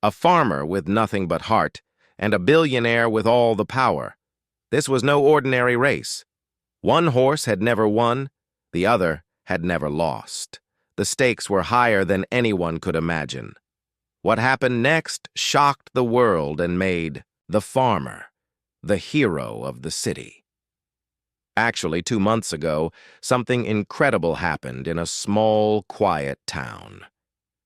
a farmer with nothing but heart, and a billionaire with all the power. This was no ordinary race. One horse had never won, the other had never lost. The stakes were higher than anyone could imagine. What happened next shocked the world and made the farmer the hero of the city. Actually, 2 months ago, something incredible happened in a small, quiet town.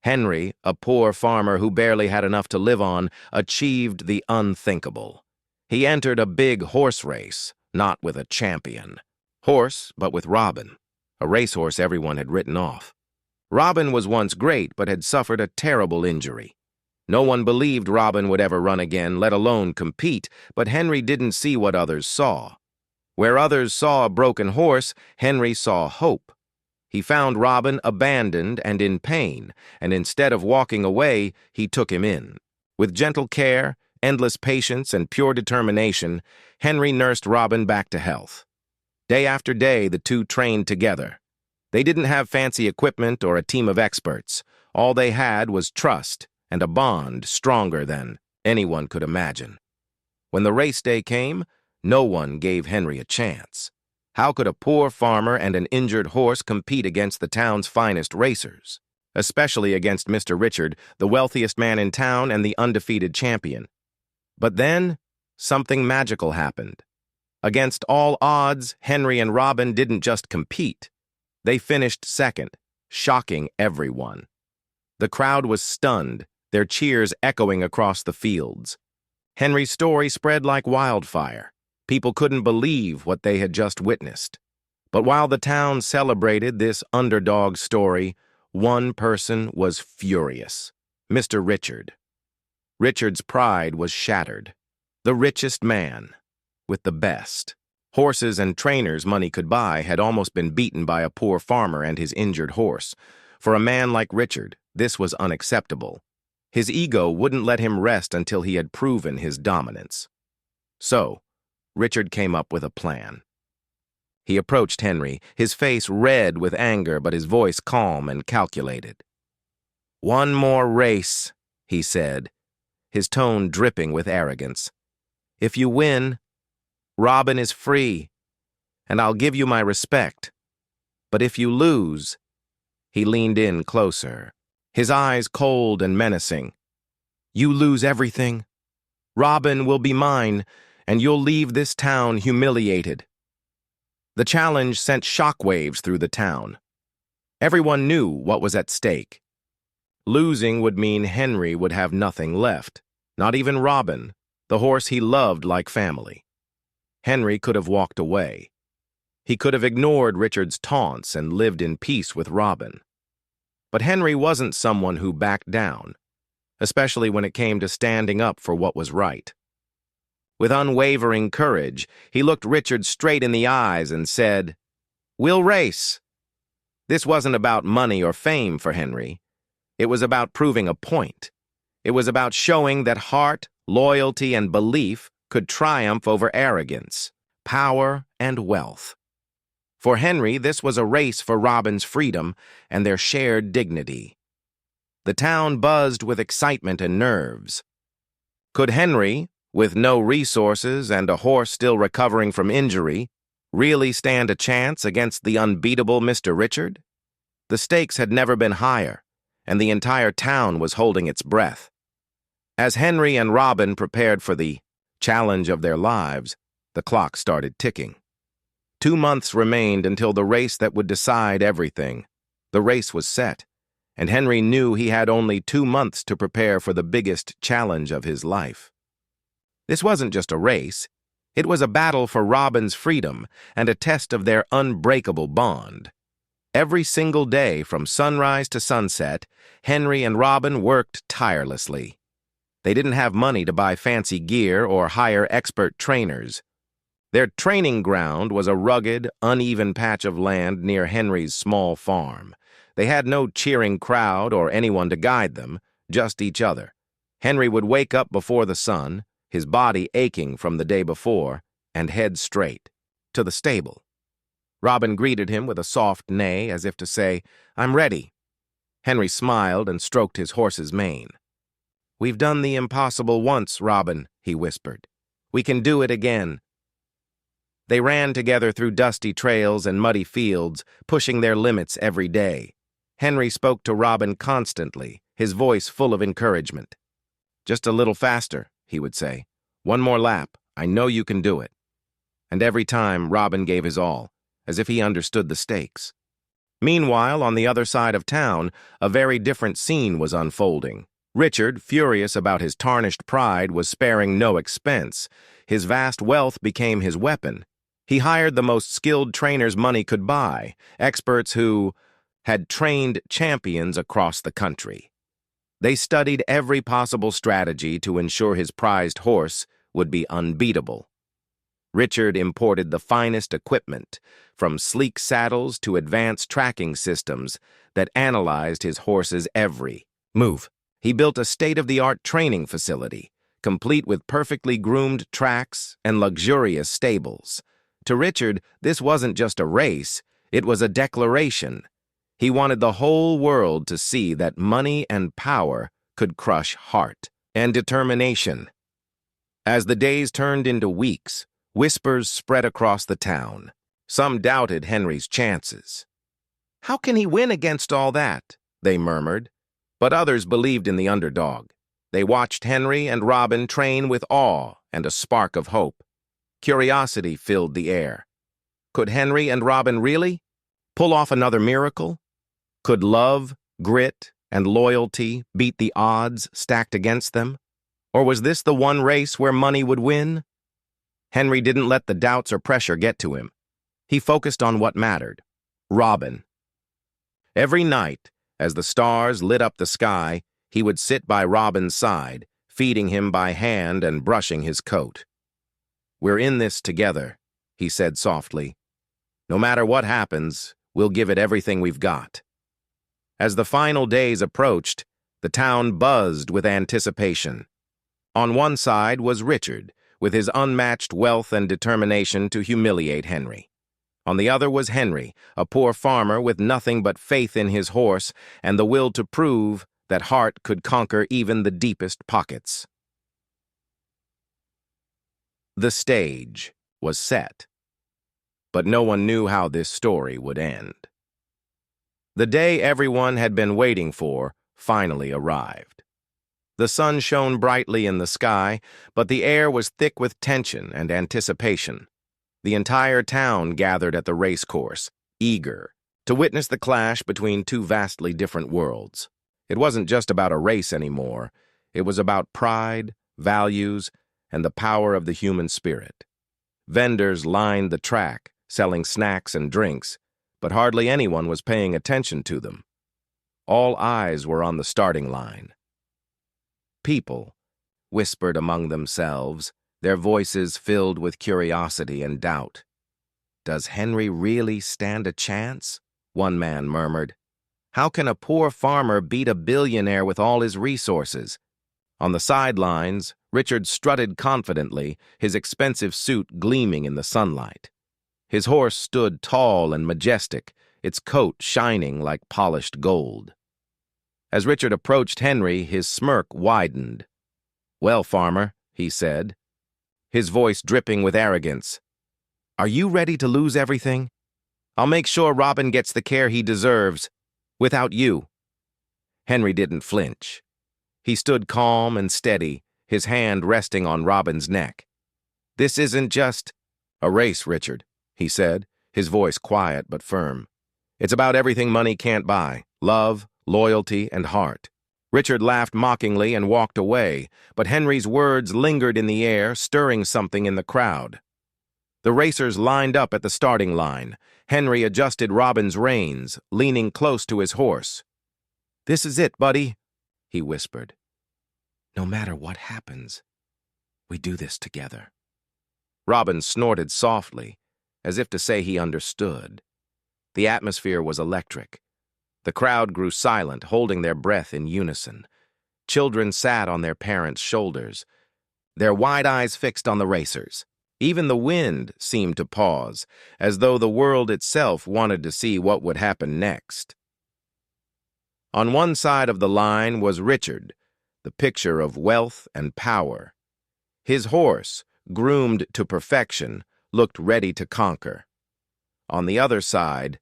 Henry, a poor farmer who barely had enough to live on, achieved the unthinkable. He entered a big horse race, not with a champion. Horse, but with Robbin, a racehorse everyone had written off. Robbin was once great, but had suffered a terrible injury. No one believed Robbin would ever run again, let alone compete, but Henry didn't see what others saw. Where others saw a broken horse, Henry saw hope. He found Robbin abandoned and in pain, and instead of walking away, he took him in. With gentle care, endless patience, and pure determination, Henry nursed Robbin back to health. Day after day, the two trained together. They didn't have fancy equipment or a team of experts. All they had was trust and a bond stronger than anyone could imagine. When the race day came, no one gave Henry a chance. How could a poor farmer and an injured horse compete against the town's finest racers? Especially against Mr. Richard, the wealthiest man in town and the undefeated champion. But then, something magical happened. Against all odds, Henry and Robbin didn't just compete. They finished second, shocking everyone. The crowd was stunned, their cheers echoing across the fields. Henry's story spread like wildfire. People couldn't believe what they had just witnessed. But while the town celebrated this underdog story, one person was furious: Mr. Richard. Richard's pride was shattered. The richest man, with the best. Horses and trainers money could buy had almost been beaten by a poor farmer and his injured horse. For a man like Richard, this was unacceptable. His ego wouldn't let him rest until he had proven his dominance. So, Richard came up with a plan. He approached Henry, his face red with anger but his voice calm and calculated. "One more race," he said, his tone dripping with arrogance. "If you win, Robbin is free, and I'll give you my respect. But if you lose—" He leaned in closer, his eyes cold and menacing. "You lose everything. Robbin will be mine, and you'll leave this town humiliated." The challenge sent shockwaves through the town. Everyone knew what was at stake. Losing would mean Henry would have nothing left, not even Robbin, the horse he loved like family. Henry could have walked away. He could have ignored Richard's taunts and lived in peace with Robbin. But Henry wasn't someone who backed down, especially when it came to standing up for what was right. With unwavering courage, he looked Richard straight in the eyes and said, "We'll race." This wasn't about money or fame for Henry. It was about proving a point. It was about showing that heart, loyalty, and belief could triumph over arrogance, power, and wealth. For Henry, this was a race for Robbin's freedom and their shared dignity. The town buzzed with excitement and nerves. Could Henry, with no resources and a horse still recovering from injury, really stand a chance against the unbeatable Mr. Richard? The stakes had never been higher, and the entire town was holding its breath. As Henry and Robbin prepared for the challenge of their lives, the clock started ticking. 2 months remained until the race that would decide everything. The race was set, and Henry knew he had only 2 months to prepare for the biggest challenge of his life. This wasn't just a race. It was a battle for Robbin's freedom and a test of their unbreakable bond. Every single day, from sunrise to sunset, Henry and Robbin worked tirelessly. They didn't have money to buy fancy gear or hire expert trainers. Their training ground was a rugged, uneven patch of land near Henry's small farm. They had no cheering crowd or anyone to guide them, just each other. Henry would wake up before the sun, his body aching from the day before, and head straight to the stable. Robbin greeted him with a soft neigh as if to say, "I'm ready." Henry smiled and stroked his horse's mane. "We've done the impossible once, Robbin," he whispered. "We can do it again." They ran together through dusty trails and muddy fields, pushing their limits every day. Henry spoke to Robbin constantly, his voice full of encouragement. "Just a little faster," he would say. "One more lap. I know you can do it." And every time, Robbin gave his all, as if he understood the stakes. Meanwhile, on the other side of town, a very different scene was unfolding. Richard, furious about his tarnished pride, was sparing no expense. His vast wealth became his weapon. He hired the most skilled trainers money could buy, experts who had trained champions across the country. They studied every possible strategy to ensure his prized horse would be unbeatable. Richard imported the finest equipment, from sleek saddles to advanced tracking systems that analyzed his horse's every move. He built a state-of-the-art training facility, complete with perfectly groomed tracks and luxurious stables. To Richard, this wasn't just a race, it was a declaration. He wanted the whole world to see that money and power could crush heart and determination. As the days turned into weeks, whispers spread across the town. Some doubted Henry's chances. "How can he win against all that?" they murmured. But others believed in the underdog. They watched Henry and Robbin train with awe and a spark of hope. Curiosity filled the air. Could Henry and Robbin really pull off another miracle? Could love, grit, and loyalty beat the odds stacked against them? Or was this the one race where money would win? Henry didn't let the doubts or pressure get to him. He focused on what mattered: Robbin. Every night, as the stars lit up the sky, he would sit by Robbin's side, feeding him by hand and brushing his coat. "We're in this together," he said softly. "No matter what happens, we'll give it everything we've got." As the final days approached, the town buzzed with anticipation. On one side was Richard, with his unmatched wealth and determination to humiliate Henry. On the other was Henry, a poor farmer with nothing but faith in his horse and the will to prove that heart could conquer even the deepest pockets. The stage was set, but no one knew how this story would end. The day everyone had been waiting for finally arrived. The sun shone brightly in the sky, but the air was thick with tension and anticipation. The entire town gathered at the racecourse, eager to witness the clash between two vastly different worlds. It wasn't just about a race anymore. It was about pride, values, and the power of the human spirit. Vendors lined the track, selling snacks and drinks, but hardly anyone was paying attention to them. All eyes were on the starting line. People whispered among themselves, their voices filled with curiosity and doubt. "Does Henry really stand a chance?" one man murmured. "How can a poor farmer beat a billionaire with all his resources?" On the sidelines, Richard strutted confidently, his expensive suit gleaming in the sunlight. His horse stood tall and majestic, its coat shining like polished gold. As Richard approached Henry, his smirk widened. "Well, farmer," he said, his voice dripping with arrogance, "are you ready to lose everything? I'll make sure Robbin gets the care he deserves, without you." Henry didn't flinch. He stood calm and steady, his hand resting on Robbin's neck. "This isn't just a race, Richard," he said, his voice quiet but firm. "It's about everything money can't buy: love, loyalty, and heart." Richard laughed mockingly and walked away, but Henry's words lingered in the air, stirring something in the crowd. The racers lined up at the starting line. Henry adjusted Robbin's reins, leaning close to his horse. "This is it, buddy," he whispered. "No matter what happens, we do this together." Robbin snorted softly, as if to say he understood. The atmosphere was electric. The crowd grew silent, holding their breath in unison. Children sat on their parents' shoulders, their wide eyes fixed on the racers. Even the wind seemed to pause, as though the world itself wanted to see what would happen next. On one side of the line was Richard, the picture of wealth and power. His horse, groomed to perfection, looked ready to conquer. On the other side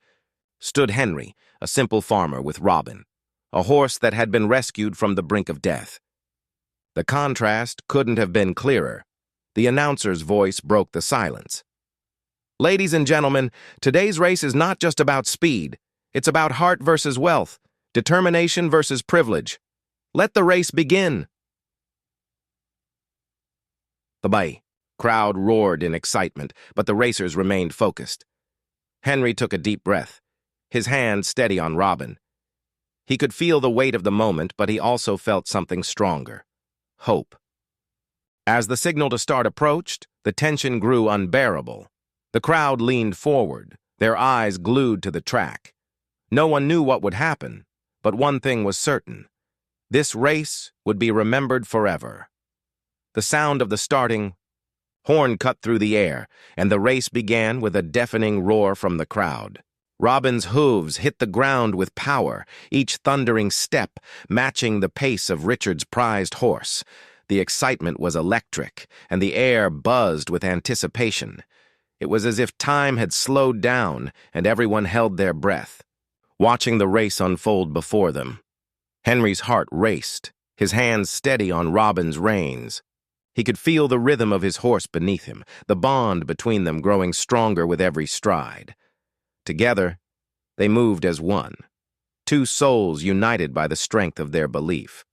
stood Henry, a simple farmer with Robbin, a horse that had been rescued from the brink of death. The contrast couldn't have been clearer. The announcer's voice broke the silence. Ladies and gentlemen, today's race is not just about speed. It's about heart versus wealth, determination versus privilege. Let the race begin. The crowd roared in excitement, but the racers remained focused. Henry took a deep breath, his hand steady on Robbin. He could feel the weight of the moment, but he also felt something stronger: hope. As the signal to start approached, the tension grew unbearable. The crowd leaned forward, their eyes glued to the track. No one knew what would happen, but one thing was certain: this race would be remembered forever. The sound of the starting horn cut through the air, and the race began with a deafening roar from the crowd. Robbin's hooves hit the ground with power, each thundering step matching the pace of Richard's prized horse. The excitement was electric, and the air buzzed with anticipation. It was as if time had slowed down, and everyone held their breath, watching the race unfold before them. Henry's heart raced, his hands steady on Robbin's reins. He could feel the rhythm of his horse beneath him, the bond between them growing stronger with every stride. Together, they moved as one, two souls united by the strength of their belief.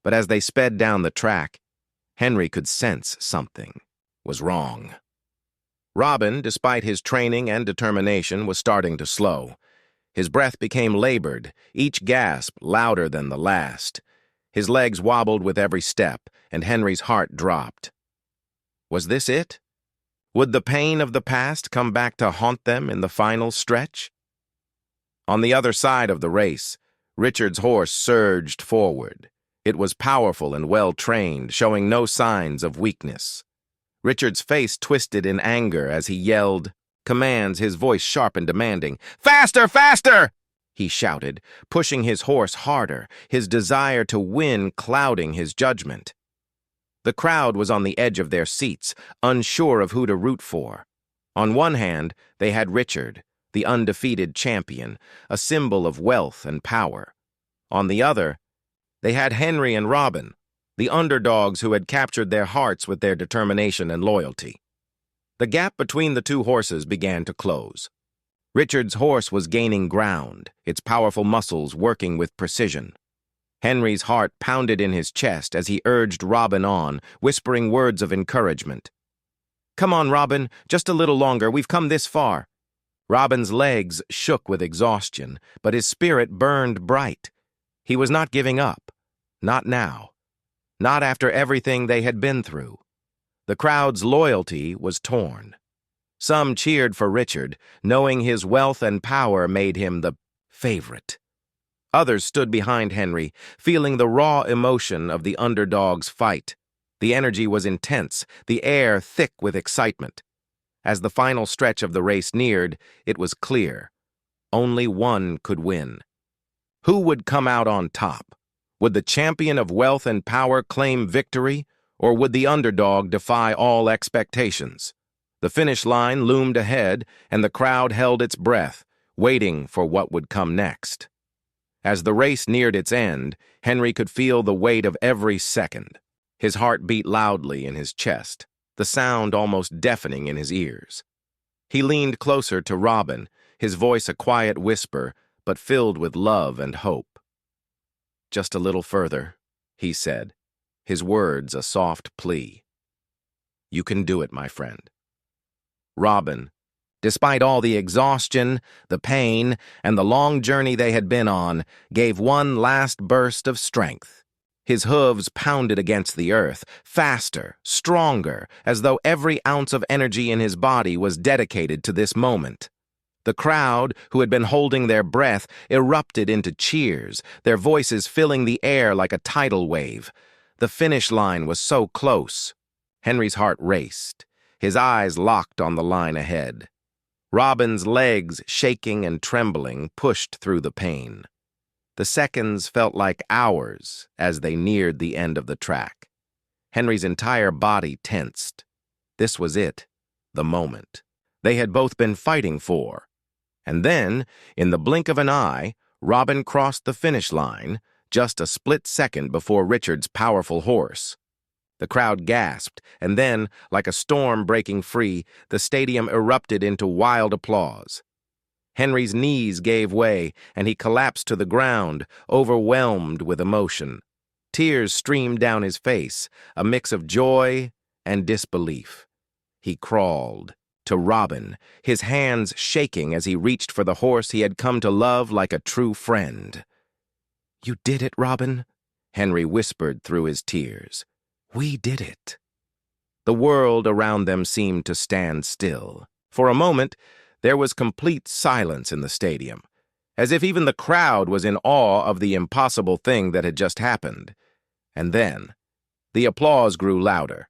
But as they sped down the track, Henry could sense something was wrong. Robbin, despite his training and determination, was starting to slow. His breath became labored, each gasp louder than the last. His legs wobbled with every step, and Henry's heart dropped. Was this it? Would the pain of the past come back to haunt them in the final stretch? On the other side of the race, Richard's horse surged forward. It was powerful and well-trained, showing no signs of weakness. Richard's face twisted in anger as he yelled commands, his voice sharp and demanding. "Faster, faster!" he shouted, pushing his horse harder, his desire to win clouding his judgment. The crowd was on the edge of their seats, unsure of who to root for. On one hand, they had Richard, the undefeated champion, a symbol of wealth and power. On the other, they had Henry and Robbin, the underdogs who had captured their hearts with their determination and loyalty. The gap between the two horses began to close. Richard's horse was gaining ground, its powerful muscles working with precision. Henry's heart pounded in his chest as he urged Robbin on, whispering words of encouragement. "Come on, Robbin, just a little longer, we've come this far." Robbin's legs shook with exhaustion, but his spirit burned bright. He was not giving up. Not now. Not after everything they had been through. The crowd's loyalty was torn. Some cheered for Richard, knowing his wealth and power made him the favorite. Others stood behind Henry, feeling the raw emotion of the underdog's fight. The energy was intense, the air thick with excitement. As the final stretch of the race neared, it was clear. Only one could win. Who would come out on top? Would the champion of wealth and power claim victory, or would the underdog defy all expectations? The finish line loomed ahead, and the crowd held its breath, waiting for what would come next. As the race neared its end, Henry could feel the weight of every second. His heart beat loudly in his chest, the sound almost deafening in his ears. He leaned closer to Robbin, his voice a quiet whisper, but filled with love and hope. "Just a little further," he said, his words a soft plea. "You can do it, my friend." Robbin, despite all the exhaustion, the pain, and the long journey they had been on, gave one last burst of strength. His hooves pounded against the earth, faster, stronger, as though every ounce of energy in his body was dedicated to this moment. The crowd, who had been holding their breath, erupted into cheers, their voices filling the air like a tidal wave. The finish line was so close. Henry's heart raced, his eyes locked on the line ahead. Robbin's legs, shaking and trembling, pushed through the pain. The seconds felt like hours as they neared the end of the track. Henry's entire body tensed. This was it, the moment they had both been fighting for. And then, in the blink of an eye, Robbin crossed the finish line, just a split second before Richard's powerful horse. The crowd gasped, and then, like a storm breaking free, the stadium erupted into wild applause. Henry's knees gave way, and he collapsed to the ground, overwhelmed with emotion. Tears streamed down his face, a mix of joy and disbelief. He crawled to Robbin, his hands shaking as he reached for the horse he had come to love like a true friend. "You did it, Robbin," Henry whispered through his tears. "We did it." The world around them seemed to stand still. For a moment, there was complete silence in the stadium, as if even the crowd was in awe of the impossible thing that had just happened. And then, the applause grew louder.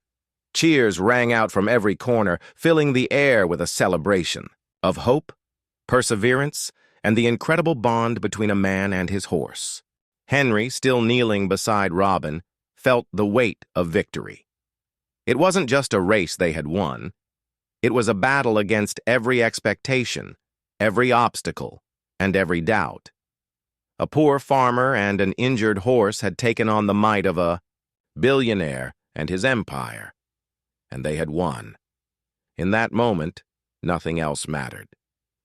Cheers rang out from every corner, filling the air with a celebration of hope, perseverance, and the incredible bond between a man and his horse. Henry, still kneeling beside Robbin, felt the weight of victory. It wasn't just a race they had won. It was a battle against every expectation, every obstacle, and every doubt. A poor farmer and an injured horse had taken on the might of a billionaire and his empire, and they had won. In that moment, nothing else mattered.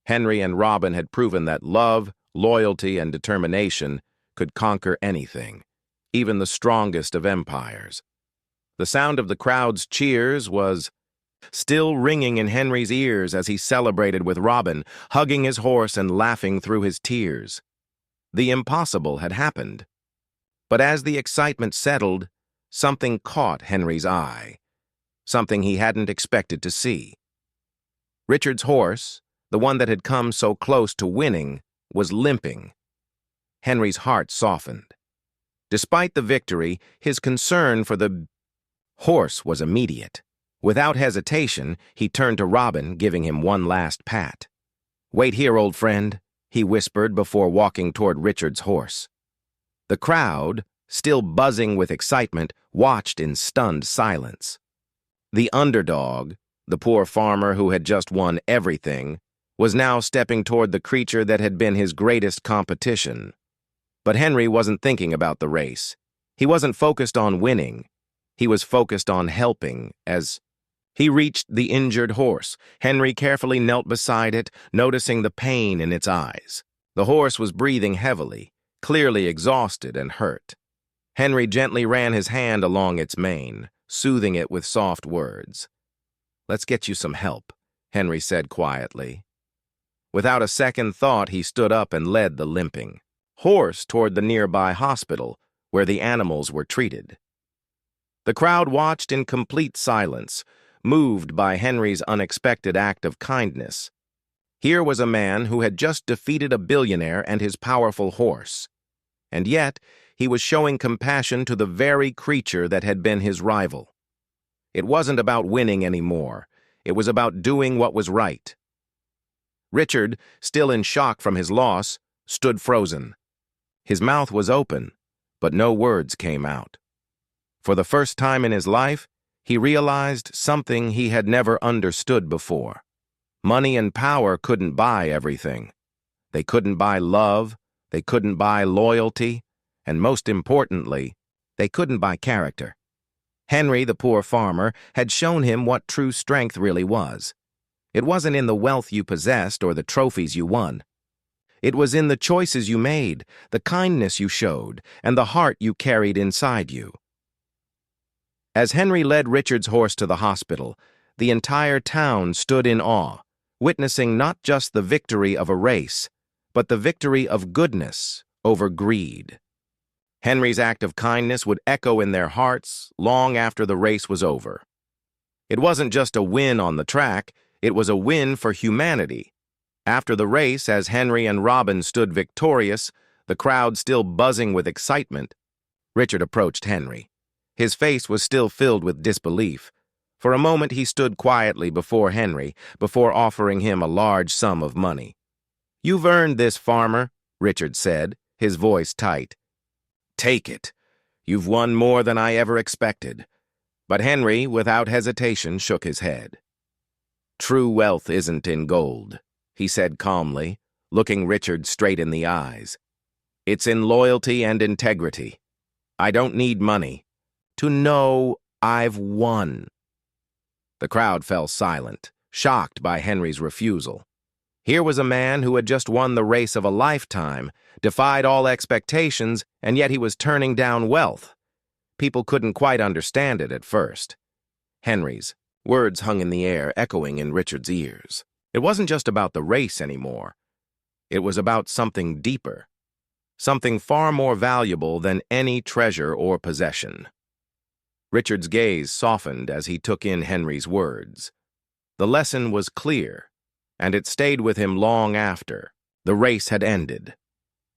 Henry and Robbin had proven that love, loyalty, and determination could conquer anything, even the strongest of empires. The sound of the crowd's cheers was still ringing in Henry's ears as he celebrated with Robbin, hugging his horse and laughing through his tears. The impossible had happened. But as the excitement settled, something caught Henry's eye, something he hadn't expected to see. Richard's horse, the one that had come so close to winning, was limping. Henry's heart softened. Despite the victory, his concern for the horse was immediate. Without hesitation, he turned to Robbin, giving him one last pat. "Wait here, old friend," he whispered before walking toward Richard's horse. The crowd, still buzzing with excitement, watched in stunned silence. The underdog, the poor farmer who had just won everything, was now stepping toward the creature that had been his greatest competition. But Henry wasn't thinking about the race. He wasn't focused on winning. He was focused on helping. As he reached the injured horse, Henry carefully knelt beside it, noticing the pain in its eyes. The horse was breathing heavily, clearly exhausted and hurt. Henry gently ran his hand along its mane, soothing it with soft words. "Let's get you some help," Henry said quietly. Without a second thought, he stood up and led the limping horse toward the nearby hospital, where the animals were treated. The crowd watched in complete silence, moved by Henry's unexpected act of kindness. Here was a man who had just defeated a billionaire and his powerful horse, and yet he was showing compassion to the very creature that had been his rival. It wasn't about winning anymore. It was about doing what was right. Richard, still in shock from his loss, stood frozen. His mouth was open, but no words came out. For the first time in his life, he realized something he had never understood before. Money and power couldn't buy everything. They couldn't buy love, they couldn't buy loyalty, and most importantly, they couldn't buy character. Henry, the poor farmer, had shown him what true strength really was. It wasn't in the wealth you possessed or the trophies you won. It was in the choices you made, the kindness you showed, and the heart you carried inside you. As Henry led Richard's horse to the hospital, the entire town stood in awe, witnessing not just the victory of a race, but the victory of goodness over greed. Henry's act of kindness would echo in their hearts long after the race was over. It wasn't just a win on the track, it was a win for humanity. After the race, as Henry and Robbin stood victorious, the crowd still buzzing with excitement, Richard approached Henry. His face was still filled with disbelief. For a moment he stood quietly before Henry, before offering him a large sum of money. "You've earned this, farmer," Richard said, his voice tight. "Take it. You've won more than I ever expected." But Henry, without hesitation, shook his head. "True wealth isn't in gold," he said calmly, looking Richard straight in the eyes. "It's in loyalty and integrity. I don't need money to know I've won." The crowd fell silent, shocked by Henry's refusal. Here was a man who had just won the race of a lifetime, defied all expectations, and yet he was turning down wealth. People couldn't quite understand it at first. Henry's words hung in the air, echoing in Richard's ears. It wasn't just about the race anymore. It was about something deeper, something far more valuable than any treasure or possession. Richard's gaze softened as he took in Henry's words. The lesson was clear, and it stayed with him long after. The race had ended.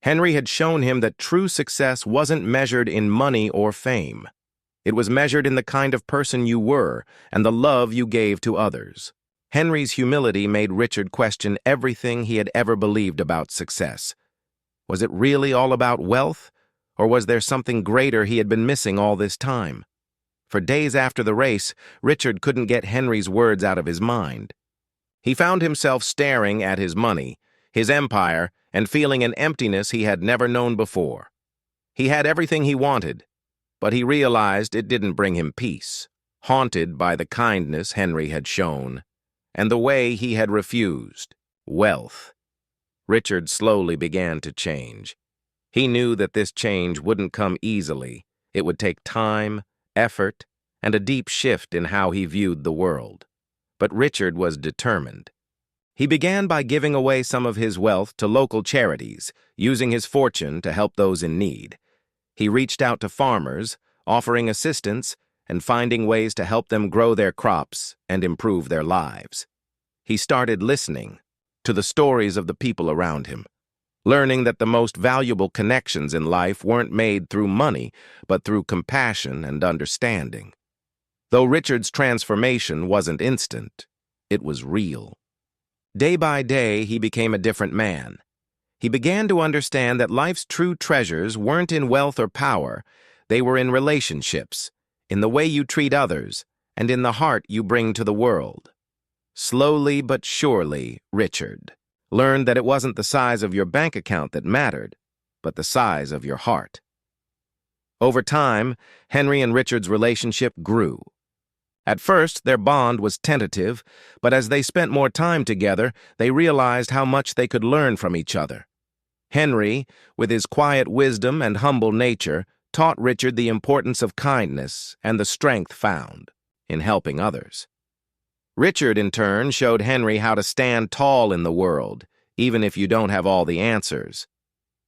Henry had shown him that true success wasn't measured in money or fame. It was measured in the kind of person you were and the love you gave to others. Henry's humility made Richard question everything he had ever believed about success. Was it really all about wealth, or was there something greater he had been missing all this time? For days after the race, Richard couldn't get Henry's words out of his mind. He found himself staring at his money, his empire, and feeling an emptiness he had never known before. He had everything he wanted, but he realized it didn't bring him peace, haunted by the kindness Henry had shown, and the way he had refused wealth. Richard slowly began to change. He knew that this change wouldn't come easily. It would take time, effort, and a deep shift in how he viewed the world. But Richard was determined. He began by giving away some of his wealth to local charities, using his fortune to help those in need. He reached out to farmers, offering assistance and finding ways to help them grow their crops and improve their lives. He started listening to the stories of the people around him, learning that the most valuable connections in life weren't made through money, but through compassion and understanding. Though Richard's transformation wasn't instant, it was real. Day by day, he became a different man. He began to understand that life's true treasures weren't in wealth or power. They were in relationships, in the way you treat others, and in the heart you bring to the world. Slowly but surely, Richard learned that it wasn't the size of your bank account that mattered, but the size of your heart. Over time, Henry and Richard's relationship grew. At first, their bond was tentative, but as they spent more time together, they realized how much they could learn from each other. Henry, with his quiet wisdom and humble nature, taught Richard the importance of kindness and the strength found in helping others. Richard, in turn, showed Henry how to stand tall in the world, even if you don't have all the answers.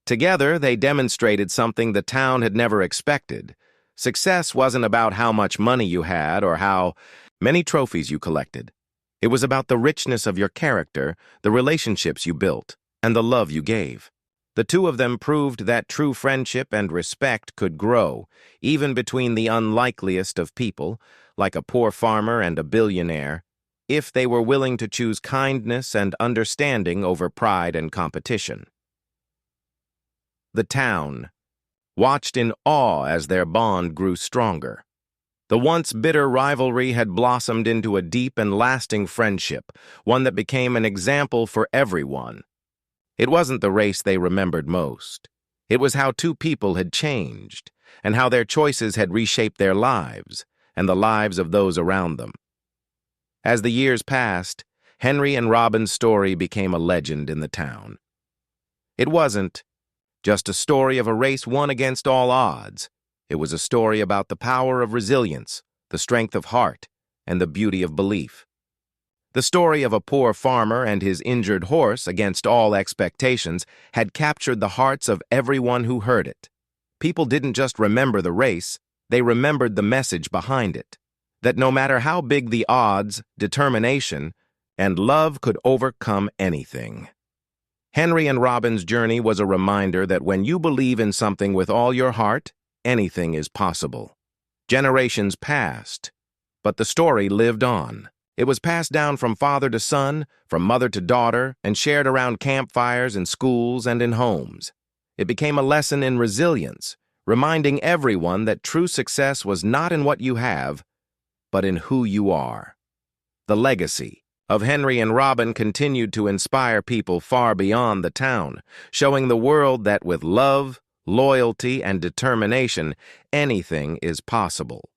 Together, they demonstrated something the town had never expected. Success wasn't about how much money you had or how many trophies you collected. It was about the richness of your character, the relationships you built, and the love you gave. The two of them proved that true friendship and respect could grow, even between the unlikeliest of people, like a poor farmer and a billionaire, if they were willing to choose kindness and understanding over pride and competition. The town watched in awe as their bond grew stronger. The once bitter rivalry had blossomed into a deep and lasting friendship, one that became an example for everyone. It wasn't the race they remembered most. It was how two people had changed, and how their choices had reshaped their lives, and the lives of those around them. As the years passed, Henry and Robbin's story became a legend in the town. It wasn't just a story of a race won against all odds. It was a story about the power of resilience, the strength of heart, and the beauty of belief. The story of a poor farmer and his injured horse against all expectations had captured the hearts of everyone who heard it. People didn't just remember the race, they remembered the message behind it. That no matter how big the odds, determination and love could overcome anything. Henry and Robbin's journey was a reminder that when you believe in something with all your heart, anything is possible. Generations passed, but the story lived on. It was passed down from father to son, from mother to daughter, and shared around campfires in schools and in homes. It became a lesson in resilience, reminding everyone that true success was not in what you have, but in who you are. The legacy of Henry and Robbin continued to inspire people far beyond the town, showing the world that with love, loyalty, and determination, anything is possible.